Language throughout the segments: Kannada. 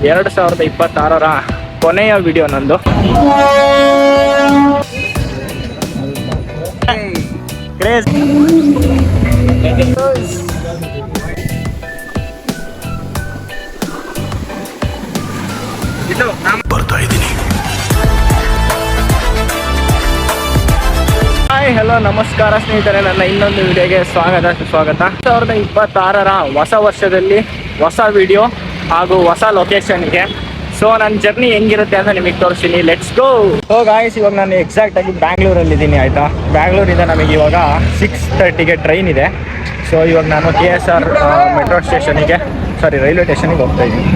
2026ರ ಕೊನೆಯ ವಿಡಿಯೋ ನಂದು. ಬರ್ತಾ ಇದ್ದೀನಿ. ಹಾಯ್ ಹಲೋ ನಮಸ್ಕಾರ ಸ್ನೇಹಿತರೆ, ನನ್ನ ಇನ್ನೊಂದು ವಿಡಿಯೋಗೆ ಸ್ವಾಗತ. 2026ರ ಹೊಸ ವರ್ಷದಲ್ಲಿ ಹೊಸ ವಿಡಿಯೋ ಹಾಗೂ ಹೊಸ ಲೊಕೇಶನ್ಗೆ. ಸೊ ನನ್ನ ಜರ್ನಿ ಹೆಂಗಿರುತ್ತೆ ಅಂತ ನಿಮಗೆ ತೋರಿಸ್ತೀನಿ. Let's go. ಸೊ ಗಾಯ್ಸ್, ಇವಾಗ ನಾನು ಎಕ್ಸಾಕ್ಟ್ ಆಗಿ ಬ್ಯಾಂಗ್ಳೂರಲ್ಲಿದ್ದೀನಿ. ಆಯಿತಾ, ಬ್ಯಾಂಗ್ಳೂರಿಂದ ನಮಗೆ ಇವಾಗ 6:30ಗೆ ಟ್ರೈನ್ ಇದೆ. ಸೊ ಇವಾಗ ನಾನು KSR ಮೆಟ್ರೋ ಸ್ಟೇಷನಿಗೆ, ರೈಲ್ವೆ ಸ್ಟೇಷನಿಗೆ ಹೋಗ್ತಾ ಇದ್ದೀನಿ.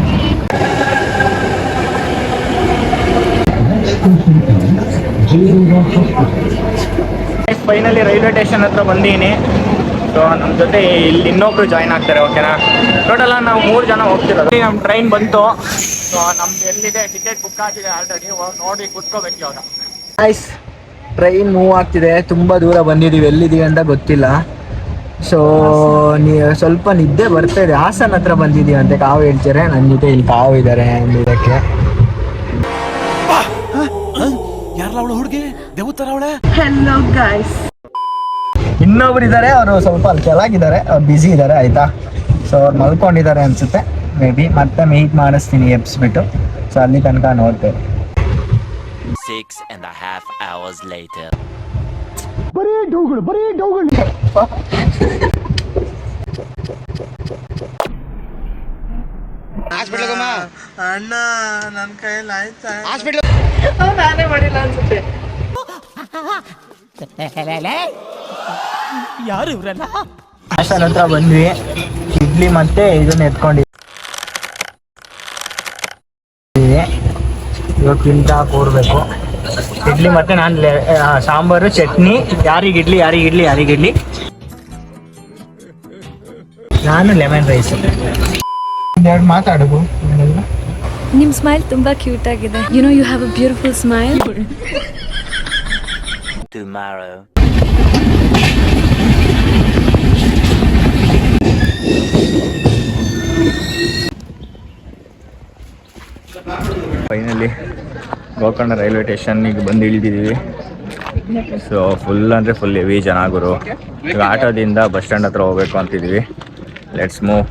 ಫೈನಲಿ ರೈಲ್ವೆ ಸ್ಟೇಷನ್ ಹತ್ರ ಬಂದೀನಿ. ಸೊ ನಮ್ಮ ಜೊತೆ ಇಲ್ಲಿ ಇನ್ನೊಬ್ರು ಜಾಯ್ನ್ ಆಗ್ತಾರೆ. ಓಕೆನಾ, ಟೋಟಲ್ ನಾವು 3 ಜನ ಹೋಗ್ತಿರೋದು. ನಮ್ಮ ಟ್ರೈನ್ ಬಂತು. ಸೊ ನಮ್ದು ಎಲ್ಲಿದೆ ಟಿಕೆಟ್ ಬುಕ್ ಆಗಿದೆ ಆಲ್ರೆಡಿ. ನೋಡಿ ಕುತ್ಕೋಬೇಕು ಇವಾಗ. ಗೈಸ್, ಟ್ರೈನ್ ಮೂವ್ ಆಗ್ತಿದೆ. ತುಂಬ ದೂರ ಬಂದಿದ್ದೀವಿ, ಎಲ್ಲಿದ್ದೀವಿ ಅಂತ ಗೊತ್ತಿಲ್ಲ. ಸೊ ಸ್ವಲ್ಪ ನಿದ್ದೆ ಬರ್ತಾ ಇದೆ. ಹಾಸನ ಹತ್ರ ಬಂದಿದ್ದೀವಿ ಅಂತೆ. ಕಾವು ಹೇಳ್ತಾರೆ ನನ್ನ ಜೊತೆ. ಇಲ್ಲಿ ಕಾವು ಇದ್ದಾರೆ ಇದಕ್ಕೆ. ಹೆಲೋ ಗೈಸ್, ಇನ್ನೊಬ್ರು ಇದ್ದಾರೆ, ಅವರು ಸ್ವಲ್ಪ ಅಲ್ಲಿ ಕೆಳಗಿದ್ದಾರೆ, ಅವ್ರು ಬ್ಯುಸಿ ಇದ್ದಾರೆ. ಆಯ್ತಾ, ಸೊ ಅವ್ರು ಮಲ್ಕೊಂಡಿದ್ದಾರೆ ಅನ್ಸುತ್ತೆ. ಮೇ ಬಿ ಮತ್ತೆ ಮೀಟ್ ಮಾಡಿಸ್ತೀನಿ ಎಬ್ಸ್ಬಿಟ್ಟು. ಸೊ ಅಲ್ಲಿ ತನಕ ನೋಡ್ತೇವೆ. 6.5 hours later. ಬರೀ ಡೌಗಳು. ಅಣ್ಣ ನನ್ನ ಕೈಯಲ್ಲಿ ಆಯ್ತಾ? ನಾನೇ ಮಾಡಿಲ್ಲ ಅನ್ಸುತ್ತೆ. ಯಾರು ಇವ್ರಲ್ಲ? ಹಾಸನ ಹತ್ರ ಬಂದ್ವಿ. ಇಡ್ಲಿ ಮತ್ತೆ ಇದನ್ನ ಎತ್ಕೊಂಡಿದ್ವಿ. ಇವಾಗ ತಿಂತಾ ಕೂರ್ಬೇಕು. ಇಡ್ಲಿ ಮತ್ತೆ ನಾನು ಸಾಂಬಾರು ಚಟ್ನಿ. ಯಾರಿಗಿಡ್ಲಿ ನಾನು ಲೆಮನ್ ರೈಸ್. ಎರಡು ಮಾತಾಡೋದು. ನಿಮ್ ಸ್ಮೈಲ್ ತುಂಬಾ ಕ್ಯೂಟ್ ಆಗಿದೆ. You know you have a beautiful smile. Tomorrow. Finally Gokarna railway ಸ್ಟೇಷನ್ನಿಗೆ ಬಂದು ಇಳಿದಿದ್ದೀವಿ. ಸೊ ಫುಲ್ ಅಂದರೆ ಫುಲ್ ಹೆವಿ ಜನ ಗುರು. ಈಗ ಆಟೋದಿಂದ ಬಸ್ ಸ್ಟ್ಯಾಂಡ್ ಹತ್ರ ಹೋಗ್ಬೇಕು ಅಂತಿದ್ದೀವಿ. Let's move.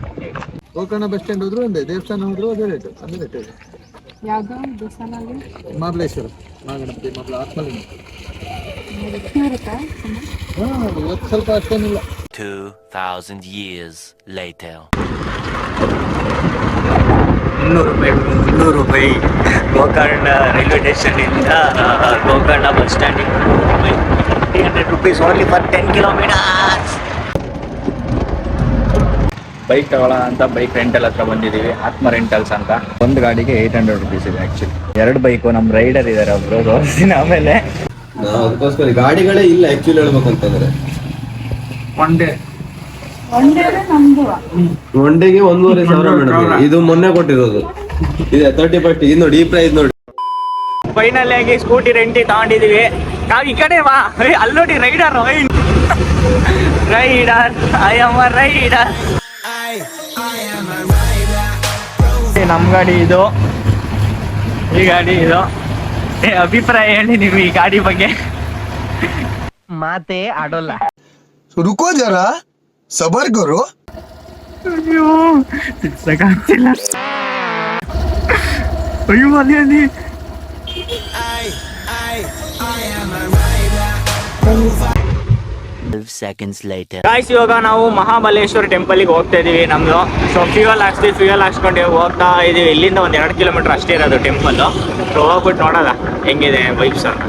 Gokarna bus stand ಹೋದ್ರು ಒಂದೇ, ದೇವಸ್ಥಾನ ಹೋದ್ರು ಅದೇ ರೇಟ್. ಅದೇ ರೇಟ್ ಇದೆ. ಯಾವ್ದು ದೇವಸ್ಥಾನ? ಮಹಾಬಲೇಶ್ವರ, ಮಹಾಗಣಪತಿ, ಆತ್ಮಲಿಂಗ. ಇವತ್ತು ಸ್ವಲ್ಪ ಅಷ್ಟೇನಿಲ್ಲ. 2000 years later. 300 ರೂಪಾಯಿ ಗೋಕರ್ಣ ರೈಲ್ವೆ ಸ್ಟೇಷನಿಂದ ಗೋಕರ್ಣ ಬಸ್ ಸ್ಟ್ಯಾಂಡಿಗೆ. 300 rupees only for 10 kilometers. Bike ತಗೊಳ್ಳೋಣ ಅಂತ ಬೈಕ್ ರೆಂಟಲ್ ಹತ್ರ ಬಂದಿದ್ದೀವಿ. ಆತ್ಮ ರೆಂಟಲ್ಸ್ ಅಂತ. ಒಂದು ಗಾಡಿಗೆ 800 rupees ಇದೆ ಆ್ಯಕ್ಚುಲಿ. 2 ಬೈಕು. ನಮ್ಮ ರೈಡರ್ ಇದ್ದಾರೆ ಒಬ್ರು, ರೋಸಿನ. ಆಮೇಲೆ ಅದಕ್ಕೋಸ್ಕರ ಗಾಡಿಗಳೇ ಇಲ್ಲ ಆಕ್ಚುಲಿ ಹೇಳ್ಬೇಕಂತಂದ್ರೆ. ಒನ್ಡೆಗೆ 1,500 ಮೇಡಮ್. ಇದು ಮೊನ್ನೆ ಕೊಟ್ಟಿರೋದು. ಇದೆ 30%. ಇದು ನೋಡಿ, ಈ ಪ್ರೈಸ್ ನೋಡಿ. ಫೈನಲ್ ಆಗಿ ಸ್ಕೂಟಿ ರೆಂಟಿಗೆ ತಗೊಂಡಿದೀವಿ. ನಾವು ಈ ಕಡೆ ಬಾ. ಅಲ್ಲಿ ನೋಡಿ rider. I am a rider. ನಮ್ಮ ಗಾಡಿ ಇದು, ಈ ಗಾಡಿ ಇದು. ಅಭಿಪ್ರಾಯ ಹೇಳಿ ನೀವು ಈ ಗಾಡಿ ಬಗ್ಗೆ. ಮಾತೇ ಆಡೋಲ್ಲ. ರುಕೋ ಜರಾ, ಸಬರ್ ಕರೋ. ಅಯ್ಯೋ ಸಿಕ್ಸಕ್ಕಾಗ್ತಿಲ್ಲ. ಅಯ್ಯೋ ಅಲ್ಲಿ 12 seconds later. ಗಾಯ್ಸ್, ಇವಾಗ ನಾವು ಮಹಾಬಲೇಶ್ವರ ಟೆಂಪಲ್ಗೆ ಹೋಗ್ತಾ ಇದೀವಿ. ನಮ್ದು ಸೊ ಫ್ಯೂಯಲ್ ಹಾಕ್ಸ್ಕೊಂಡು ಹೋಗ್ತಾ ಇದೀವಿ. ಇಲ್ಲಿಂದ ಒಂದು 2 kilometer ಅಷ್ಟೇ ಇರೋದು ಟೆಂಪಲ್. ಸೊ ಹೋಗ್ಬಿಟ್ಟು ನೋಡೋಣ ಹೆಂಗಿದೆ ವೈಬ್ಸ್ ಅಂತ.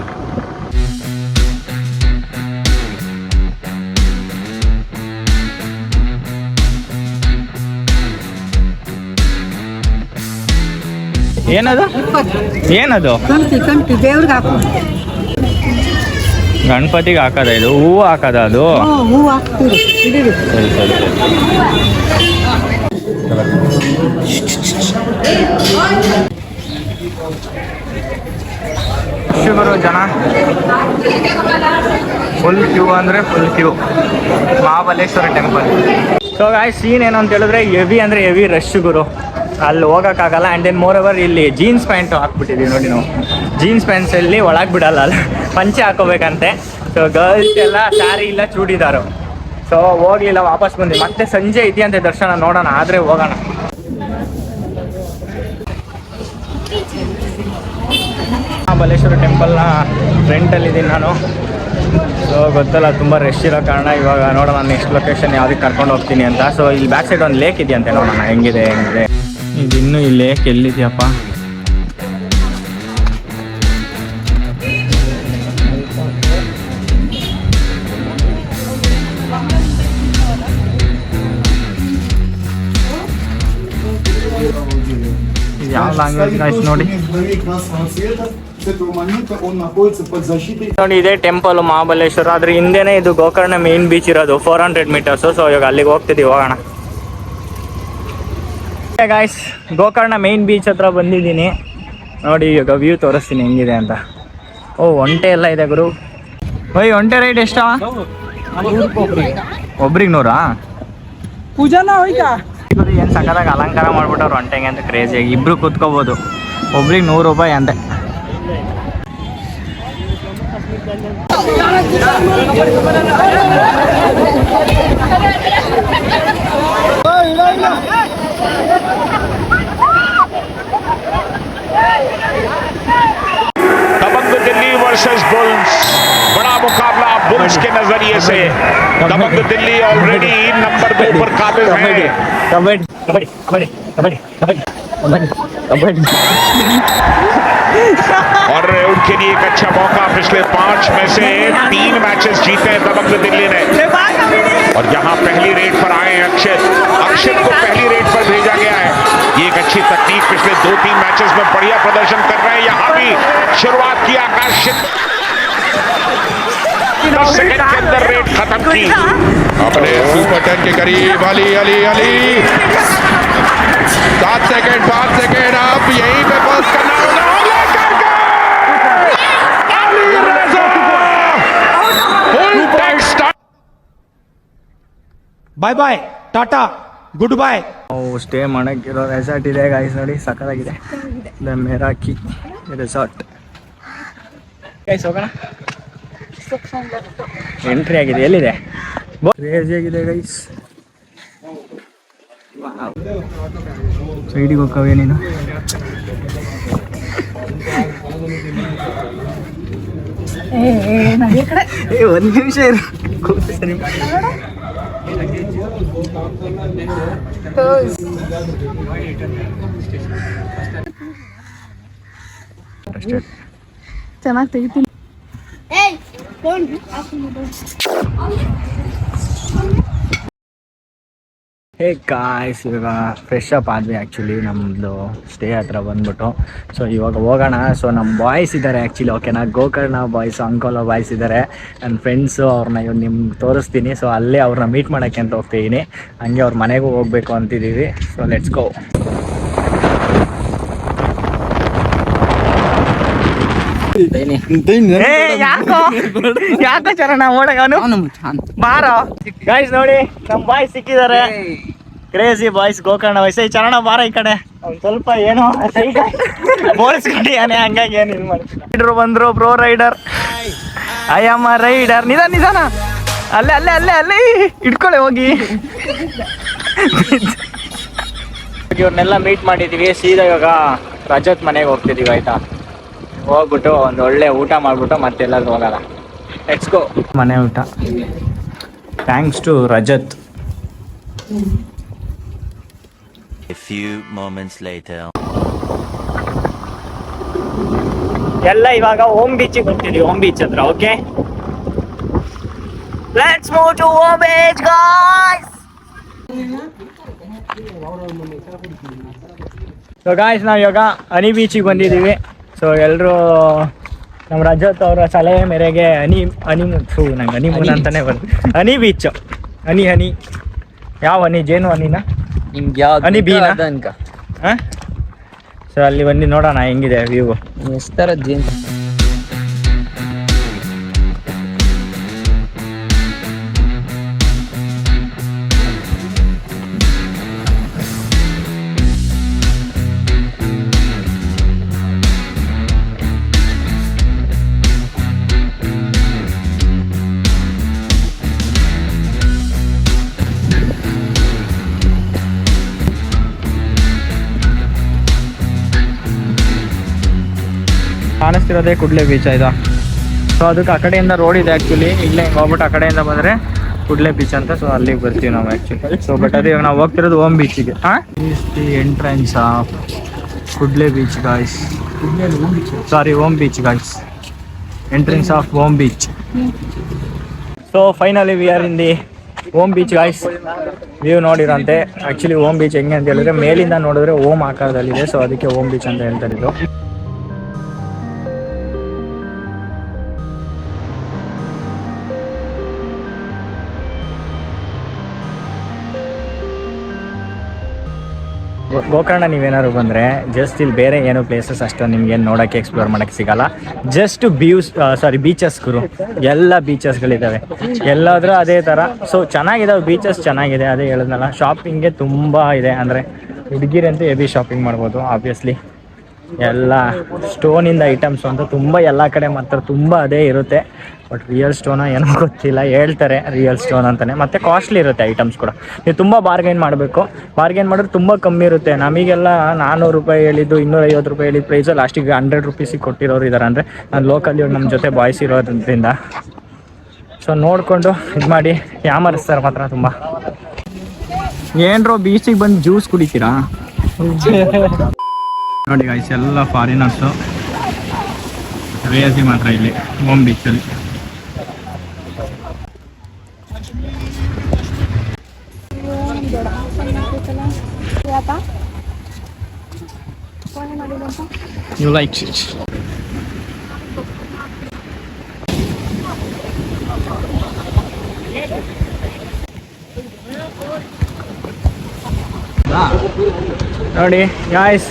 ಏನದು ಕಂಟಿ ದೇವ್ರಿಗೆ ಹಾಕು. ಗಣಪತಿಗೆ ಹಾಕದ? ಇದು ಹೂವು ಹಾಕದ? ಅದು ಹೂವು ಹಾಕ್ತೀವಿ. ಸರಿ. ಶಿವರು ಜನ ಫುಲ್ ಕ್ಯೂ ಅಂದರೆ full queue. Mahabaleshwara temple. So guys, scene ಏನು ಅಂತ ಹೇಳಿದ್ರೆ ಹೆವಿ ಅಂದರೆ ಹೆವಿ ರಶ್ ಗುರು. ಅಲ್ಲಿ ಹೋಗೋಕ್ಕಾಗಲ್ಲ. ಆ್ಯಂಡ್ ದೆನ್ ಮೋರ್ ಓವರ್ ಇಲ್ಲಿ ಜೀನ್ಸ್ ಪ್ಯಾಂಟು ಹಾಕ್ಬಿಟ್ಟಿದ್ದೀವಿ ನೋಡಿ ನಾವು. ಜೀನ್ಸ್ ಪ್ಯಾಂಟ್ಸಲ್ಲಿ ಒಳಗೆ ಬಿಡಲ್ಲ, ಅಲ್ಲ ಪಂಚೆ ಹಾಕೋಬೇಕಂತೆ. ಸೊ ಗರ್ಲ್ಸ್ ಎಲ್ಲ ಸ್ಯಾರಿ ಇಲ್ಲ ಚೂಡಿದಾರು. ಸೊ ಹೋಗ್ಲಿಲ್ಲ, ವಾಪಸ್ ಬಂದ್ವಿ. ಮತ್ತೆ ಸಂಜೆ ಇದೆಯಂತೆ ದರ್ಶನ, ನೋಡೋಣ ಆದರೆ ಹೋಗೋಣ. ಮಹಾಬಲೇಶ್ವರ ಟೆಂಪಲ್ನ ಫ್ರಂಟಲ್ಲಿದ್ದೀನಿ ನಾನು. ಸೊ ಗೊತ್ತಲ್ಲ, ತುಂಬ ರಶ್ ಇರೋ ಕಾರಣ ಇವಾಗ ನೋಡೋಣ ನೆಕ್ಸ್ಟ್ ಲೊಕೇಶನ್ ಯಾವುದಕ್ಕೆ ಕರ್ಕೊಂಡು ಹೋಗ್ತೀನಿ ಅಂತ. ಸೊ ಇಲ್ಲಿ ಬ್ಯಾಕ್ ಸೈಡ್ ಒಂದು ಲೇಕ್ ಇದೆಯಂತೆ, ನೋಡೋಣ ಹೆಂಗಿದೆ. ಇದು ಇನ್ನೂ ಈ ಲೇಕ್ ಎಲ್ಲಿದೆಯಪ್ಪ? ಯಾವ ಲ್ಯಾಂಗ್ವೇಜ್ ಗಾಯ್ಸ್ ನೋಡಿ. ನೋಡಿ ಇದೇ ಟೆಂಪಲ್ ಮಹಾಬಲೇಶ್ವರ, ಅದ್ರ ಹಿಂದೆನೇ ಇದು ಗೋಕರ್ಣ ಮೇನ್ ಬೀಚ್ ಇರೋದು, 400 ಮೀಟರ್ಸು. ಸೊ ಇವಾಗ ಅಲ್ಲಿಗೆ ಹೋಗ್ತಿದ್ದೀವಿ, ಹೋಗೋಣ. ಗಾಯ್ಸ್, ಗೋಕರ್ಣ ಮೇನ್ ಬೀಚ್ ಹತ್ರ ಬಂದಿದ್ದೀನಿ ನೋಡಿ. ಇವಾಗ ವ್ಯೂ ತೋರಿಸ್ತೀನಿ ಹೆಂಗಿದೆ ಅಂತ. ಓ, ಒಂಟೆ ಎಲ್ಲ ಇದೆ ಗುರು. ಓಯ್, ಒಂಟೆ ರೈಡ್ ಎಷ್ಟವ? ಒಬ್ರಿಗೆ 100? ಪೂಜಾನ ಹೋಯ್ತಾ? ಏನು ಸಕ್ಕದಾಗ ಅಲಂಕಾರ ಮಾಡ್ಬಿಟ್ಟವ್ರು ಒಂಟೆಗೆ ಅಂತ ಕ್ರೇಜಿಯಾಗಿ. ಇಬ್ರು ಕೂತ್ಕೋಬೋದು, ಒಬ್ರಿಗೆ 100 ರೂಪಾಯಿ ಅಂತೆ. दबंग दिल्ली वर्सेस बुल्स, बड़ा मुकाबला बुल्स के नजरिए से। दबंग दिल्ली ऑलरेडी नंबर 2 पर काबिज है। कबड्डी कबड्डी कबड्डी कबड्डी कबड्डी कबड्डी और उनके लिए एक अच्छा मौका। पिछले 5 में से 3 मैचेस जीते हैं दबंग दिल्ली ने। और यहाँ पहली रेड पर आए हैं अक्षित को पहली रेड पर भेजा गया है। ये एक अच्छी तकनीक, पिछले 2-3 मैचेस में बढ़िया प्रदर्शन कर रहे हैं। यहाँ भी शुरुआत की आकाशित, 10 सेकंड के अंदर रेड खत्म की। अपने सुपर 10 के करीब अली अली अली 7 सेकंड 5 सेकंड, अब यहीं पे पास करना होगा। ಬಾಯ್ ಬಾಯ್, ಟಾಟಾ, ಗುಡ್ ಬಾಯ್. ನಾವು ಸ್ಟೇ ಮಾಡೋಕ್ಕಿರೋ ರೆಸಾರ್ಟ್ ಇದೆ ಗಾಯ್ಸ್ ನೋಡಿ, ಸಕ್ಕತ್ತಾಗಿದೆ. The Meraki resort guys. ಹೋಗೋಣ. ಎಂಟ್ರಿ ಆಗಿದೆ. ಎಲ್ಲಿದೆ? ಕ್ರೇಜಿ ಆಗಿದೆ ಗೈಸ್. ಸೈಡಿಗೆ ಹೋಗ್ಕವೇ ನೀನು? ಒಂದು ನಿಮಿಷ ಇರು. ಚೆನ್ನಾಗಿ ತೆಗಿತೀನಿ. ಹೇ ಗಾಯ್ಸ್, ಇವಾಗ ಫ್ರೆಶ್ ಅಪ್ ಆದ್ವಿ ಆ್ಯಕ್ಚುಲಿ ನಮ್ಮದು ಸ್ಟೇ ಹತ್ರ ಬಂದ್ಬಿಟ್ಟು. ಸೊ ಇವಾಗ ಹೋಗೋಣ. ಸೊ ನಮ್ಮ ಬಾಯ್ಸ್ ಇದ್ದಾರೆ ಆ್ಯಕ್ಚುಲಿ, ಓಕೆನಾ, ಗೋಕರ್ಣ ಬಾಯ್ಸ್, ಅಂಕೋಲಾ ಬಾಯ್ಸ್ ಇದ್ದಾರೆ, ನನ್ನ ಫ್ರೆಂಡ್ಸು. ಅವ್ರನ್ನ ಇವಾಗ ನಿಮ್ಗೆ ತೋರಿಸ್ತೀನಿ. ಸೊ ಅಲ್ಲೇ ಅವ್ರನ್ನ ಮೀಟ್ ಮಾಡೋಕ್ಕೆ ಅಂತ ಹೋಗ್ತಿದ್ದೀನಿ. ಹಂಗೆ ಅವ್ರ ಮನೆಗೂ ಹೋಗ್ಬೇಕು ಅಂತಿದ್ದೀವಿ. So let's go. ಯಾಕೋ ಚರಣ ಓಡಗನು ಬಾರೋ ಗೈಸ್. ನೋಡಿ ನಮ್ಮ ಬಾಯ್ಸ್ ಸಿಕ್ಕಿದ್ದಾರೆ, ಕ್ರೇಜಿ ಬಾಯ್ಸ್, ಗೋಕರ್ಣ ಬಾಯ್ಸ್. ಚರಣ ಬಾರ ಈ ಕಡೆ. ಅವ್ನು ಸ್ವಲ್ಪ ಏನೋ ಬೋಳಿಸ್ಕೊಂಡಿಯಾನೆ, ಹಂಗಾಗಿ ಏನು ಇದು ಮಾಡಿ ಬಂದ್ರು. Pro rider, I am a rider. ನಿಧಾನ, ಅಲ್ಲೇ ಅಲ್ಲೇ ಅಲ್ಲೇ ಅಲ್ಲೇ ಇಟ್ಕೊಳ್ಳಿ ಹೋಗಿ. ಇವ್ರನ್ನೆಲ್ಲ ಮೀಟ್ ಮಾಡಿದ್ದೀವಿ. ಸೀದಾ ಇವಾಗ ರಜತ್ ಮನೆಗೆ ಹೋಗ್ತಿದ್ದೀವಿ, ಆಯ್ತಾ. ಹೋಗ್ಬಿಟ್ಟು ಒಂದು ಒಳ್ಳೆ ಊಟ ಮಾಡಿಬಿಟ್ಟು ಮತ್ತೆಲ್ಲಾದ್ರೂ ಹೋಗಲ್ಲ. Let's go. ಮನೆ ಊಟ thanks to Rajat. A few moments later. ಎಲ್ಲ ಇವಾಗ ಓಮ್ ಬೀಚಿಗೆ ಹೋಗ್ತಿದ್ದೀವಿ, ಓಮ್ ಬೀಚ್ ಹತ್ರ. Okay, let's move to Om beach guys. So guys, ನಾವು ಇವಾಗ ಹನಿ ಬೀಚಿಗೆ ಬಂದಿದ್ದೀವಿ. ಸೊ ಎಲ್ಲರೂ ನಮ್ಮ ರಜತ್ ಅವರ ಸಲಹೆ ಮೇರೆಗೆ ನಂಗೆ ಹನಿಮೂನ್ ಅಂತಾನೆ ಬಂದು ಹನಿ ಬೀಚು. ಹನಿ ಯಾವ ಹನಿ? ಜೇನು ಹನಿನ? ಹನಿ ಬೀನ? ಹಾಂ. ಸೊ ಅಲ್ಲಿ ಬಂದು ನೋಡೋಣ ಹೆಂಗಿದೆ ವ್ಯೂ. ಎಷ್ಟರ ಜೇನು ಕಾಣಿಸ್ತಿರೋದೇ ಕುಡ್ಲೆ ಬೀಚ್ ಆಯ್ತಾ. ಸೊ ಅದಕ್ಕೆ ಆ ಕಡೆಯಿಂದ ರೋಡ್ ಇದೆ ಆ್ಯಕ್ಚುಲಿ. ಇಲ್ಲೇ ಹಿಂಗೆ ಹೋಗ್ಬಿಟ್ಟು ಆ ಕಡೆಯಿಂದ ಬಂದರೆ ಕುಡ್ಲೆ ಬೀಚ್ ಅಂತ. ಸೊ ಅಲ್ಲಿಗೆ ಬರ್ತೀವಿ ನಾವು ಆ್ಯಕ್ಚುಲಿ. ಸೊ ಬಟ್ ಅದೇ ಇವಾಗ ನಾವು ಹೋಗ್ತಿರೋದು ಓಮ್ ಬೀಚಿಗೆ. Is the entrance of Kudle beach guys. Sorry, Om beach guys. Entrance of Om beach. So finally we are in the Om beach guys. View ನೋಡಿರಂತೆ. ಆ್ಯಕ್ಚುಲಿ ಓಮ್ ಬೀಚ್ ಹೆಂಗೆ ಅಂತ ಹೇಳಿದ್ರೆ ಮೇಲಿಂದ ನೋಡಿದ್ರೆ ಓಮ್ ಆಕಾರದಲ್ಲಿದೆ. ಸೊ ಅದಕ್ಕೆ ಓಮ್ ಬೀಚ್ ಅಂತ ಹೇಳ್ತಾರೆ ಇದು. ಗೋಕರ್ಣ ನೀವೇನಾದ್ರು ಬಂದರೆ ಜಸ್ಟ್ ಇಲ್ಲಿ ಬೇರೆ ಏನೋ ಪ್ಲೇಸಸ್ ಅಷ್ಟೊಂದು ನಿಮ್ಗೆ ಏನು ನೋಡೋಕ್ಕೆ ಎಕ್ಸ್ಪ್ಲೋರ್ ಮಾಡೋಕ್ಕೆ ಸಿಗಲ್ಲ. ಜಸ್ಟ್ ಬೀಚಸ್ ಗುರು. ಎಲ್ಲ ಬೀಚಸ್ಗಳಿದ್ದಾವೆ ಎಲ್ಲಾದರೂ ಅದೇ ಥರ. ಸೊ ಚೆನ್ನಾಗಿದ್ದಾವೆ ಬೀಚಸ್, ಚೆನ್ನಾಗಿದೆ. ಅದೇ ಹೇಳಿದ್ನಲ್ಲ, ಶಾಪಿಂಗ್ಗೆ ತುಂಬ ಇದೆ. ಅಂದರೆ ಹುಡುಗಿರಂತೂ ಹೆವಿ ಶಾಪಿಂಗ್ ಮಾಡ್ಬೋದು ಆಬ್ವಿಯಸ್ಲಿ. ಎಲ್ಲ ಸ್ಟೋನಿಂದ ಐಟಮ್ಸ್ ಅಂತ ತುಂಬ ಎಲ್ಲ ಕಡೆ ಮಾತ್ರ ತುಂಬ ಅದೇ ಇರುತ್ತೆ. ಬಟ್ ರಿಯಲ್ ಸ್ಟೋನ ಏನೋ ಗೊತ್ತಿಲ್ಲ, ಹೇಳ್ತಾರೆ ರಿಯಲ್ ಸ್ಟೋನ್ ಅಂತಲೇ. ಮತ್ತು ಕಾಸ್ಟ್ಲಿ ಇರುತ್ತೆ ಐಟಮ್ಸ್ ಕೂಡ. ನೀವು ತುಂಬ ಬಾರ್ಗೈನ್ ಮಾಡಬೇಕು. ಬಾರ್ಗೈನ್ ಮಾಡಿದ್ರೆ ತುಂಬ ಕಮ್ಮಿ ಇರುತ್ತೆ. ನಮಗೆಲ್ಲ 400 ರೂಪಾಯಿ ಹೇಳಿದ್ದು 250 ರೂಪಾಯಿ ಹೇಳಿದ ಪ್ರೈಸು ಲಾಸ್ಟಿಗೆ 100 ರೂಪೀಸಿಗೆ ಕೊಟ್ಟಿರೋರು ಇದ್ದಾರೆ. ಅಂದರೆ ನಾನು ಲೋಕಲ್ ಇವಾಗ ನಮ್ಮ ಜೊತೆ ಬಾಯ್ಸ್ ಇರೋದ್ರಿಂದ ಸೊ ನೋಡಿಕೊಂಡು ಇದು ಮಾಡಿ ಯಾಮರಿಸ್ತಾರೆ ಮಾತ್ರ ತುಂಬ. ಏನ್ರೋ ಬೀಚಿಗೆ ಬಂದು ಜ್ಯೂಸ್ ಕುಡಿತೀರಾ? ನೋಡಿ ಗೈಸ್, ಎಲ್ಲ ಫಾರಿನರ್ಸು ರೇಸಿ ಮಾತ್ರ ಇಲ್ಲಿ ಓಮ್ ಬೀಚಲ್ಲಿ. You like it? ನೋಡಿ ಗಾಯ್ಸ್,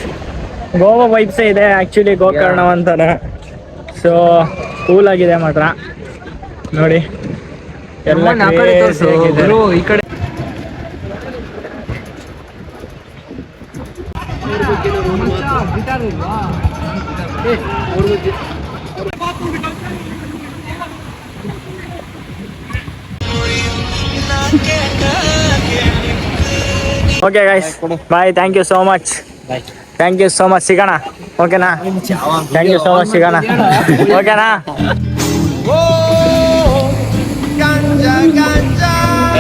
ಗೋವಾ ವೈಬ್ಸೇ ಇದೆ ಆ್ಯಕ್ಚುಲಿ ಗೋಕರ್ಣ ಅಂತಾನೆ. ಸೊ ಕೂಲ್ ಆಗಿದೆ ಮಾತ್ರ ನೋಡಿ. ಎಲ್ಲ ಈ ಕಡೆ okay guys, bye. Thank you so much. Thank you so much. ಸಿಗೋಣ ಓಕೆನಾ? Thank you so much. ಸಿಗೋಣ ಓಕೆನಾ?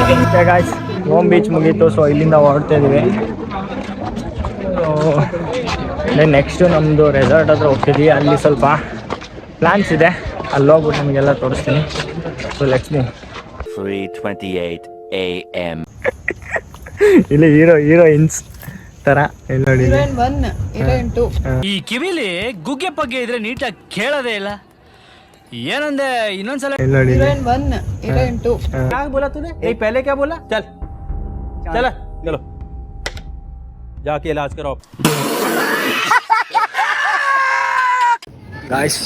ಓಕೆ ಗಾಯ್ಸ್, ಓಮ್ ಬೀಚ್ ಮುಗೀತು. ಸೊ ಇಲ್ಲಿಂದ ಹೊರಡ್ತಾ ಇದ್ದೀವಿ. ನೆಕ್ಸ್ಟು ನಮ್ಮದು ರೆಸಾರ್ಟ್ ಹತ್ರ ಹೋಗ್ತಿದ್ದೀವಿ. ಅಲ್ಲಿ ಸ್ವಲ್ಪ ಪ್ಲ್ಯಾನ್ಸ್ ಇದೆ, ಅಲ್ಲಿ ಹೋಗ್ಬಿಟ್ಟು ನಿಮಗೆಲ್ಲ ತೋರಿಸ್ತೀನಿ. So let's move. 3:28 a.m. ಇಲ್ಲಿ ಹೀರೋಯಿನ್ಸ್ ತರ ಇಲ್ಲಿ ನೋಡಿ. ಈ ಕಿವಿಲಿ ಗುಗ್ಗೆ ಪಗ್ಗೆ ಇದ್ರೆ ನೀಟಾಗಿ ಕೇಳೋದೇ ಇಲ್ಲ. ಏನಂದೆ ಇನ್ನೊಂದ್ಸಲ. ಇಲ್ಲಿ ನೋಡಿ क्या बोला तूने? ए पहले क्या बोला? चल चल चलो जाके इलाज कराओ. ಗಾಯ್ಸ್,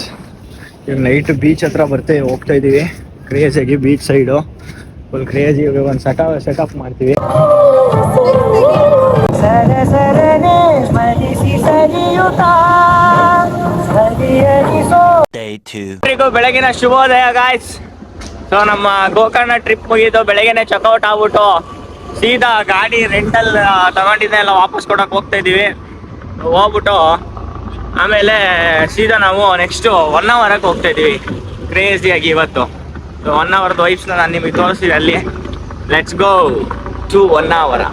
ಈಗ ನೈಟ್ ಬೀಚ್ ಹತ್ರ ಹೋಗ್ತಾ ಇದ್ದೀವಿ. ಕ್ರೇಜಿಯಾಗಿ ಬೀಚ್ ಸೈಡು ಫುಲ್ ಕ್ರೇಜಿ. ಒಂದು ಸೆಟಪ್ ಮಾಡ್ತೀವಿ. Day 2. ಬೆಳಗಿನ ಶುಭೋದಯ ಗಾಯ್ಸ್. ಸೊ ನಮ್ಮ ಗೋಕರ್ಣ ಟ್ರಿಪ್ ಮುಗಿದು ಬೆಳಗ್ಗೆನೆ ಚೆಕ್ಔಟ್ ಆಗ್ಬಿಟ್ಟು ಸೀದಾ ಗಾಡಿ ರೆಂಟಲ್ ತಗೊಂಡಿದ್ದೆ ಎಲ್ಲ ವಾಪಸ್ ಕೊಡಕ್ಕೆ ಹೋಗ್ತಾ ಇದ್ದೀವಿ. ಹೋಗ್ಬಿಟ್ಟು ಆಮೇಲೆ ಸೀದಾ ನಾವು ನೆಕ್ಸ್ಟು 1 ಅವರ್ಗೆ ಹೋಗ್ತಾ ಇದ್ದೀವಿ ಕ್ರೇಜಿಯಾಗಿ ಇವತ್ತು. 1 ಅವರ್ದು ವೈಬ್ಸ್ನ ನಾನು ನಿಮಗೆ ತೋರಿಸ್ತೀವಿ ಅಲ್ಲಿ. Let's go to 1 hour.